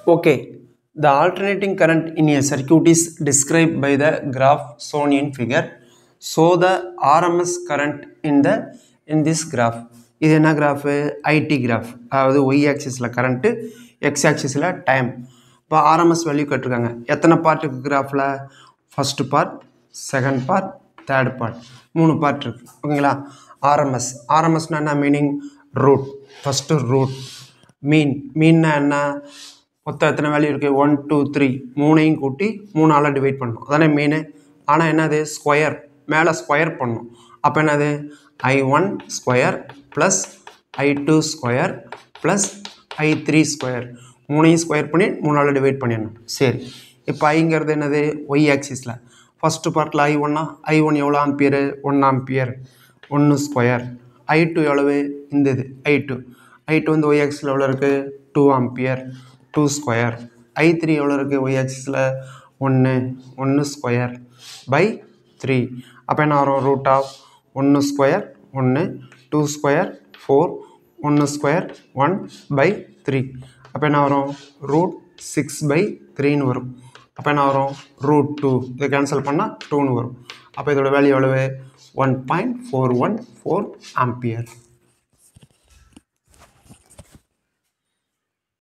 Okay, the alternating current in a circuit is described by the graph shown in figure. So the RMS current in this graph. இது என்ன graph? IT graph. அதாவது y axisல current, x axisல time. இப்போ RMS value கட்டிருக்காங்க. எத்தனை பார்ட்டுக்கு கிராஃபில்? First part, second part, third part, 3 part இருக்கு. ஓகேங்களா? RMS. RMSனா என்ன மீனிங்? ரூட். First root. மீன்னா என்ன? மொத்தம் எத்தனை வேல்யூ இருக்குது? 1 2 3 மூணையும் கூட்டி 3ஆல் டிவைட் பண்ணணும். அதானே மீன். ஆனால் என்னது? ஸ்கொயர். மேலே ஸ்கொயர் பண்ணணும். அப்போ என்னது? I1 square plus I2 square plus I3 square. மூணையும் ஸ்கொயர் பண்ணி 3ஆல் டிவைட் பண்ணிடணும். சரி, இப்போ ஐங்கிறது என்னது? ஒய் ஆக்சிஸில். ஃபஸ்ட்டு பார்ட்டில் I1 எவ்வளோ ஆம்பியரு? 1 ஆம்பியர். 1 ஸ்கொயர். I2 எவ்வளவு? இந்த இது I2 வந்து ஒய் ஆக்சிஸில் எவ்வளோ இருக்குது? 2 ஆம்பியர். 2 ஸ்கொயர். I3 எவ்வளோ இருக்குது? ஒய் ஆக்சிஸில் 1 ஸ்கொயர் பை 3. அப்போ என்ன வரும்? Root of 1 square 1, 2 square 4, 1 square 1 by 3. அப்போ என்ன வரும்? ரூட் 6/3ன்னு வரும். அப்போ என்ன வரும்? ரூட் 2. இதை கேன்சல் பண்ணால் 2ன்னு வரும். அப்போ இதோட வேல்யூ எவ்வளவு? 1.414 ஆம்பியர்.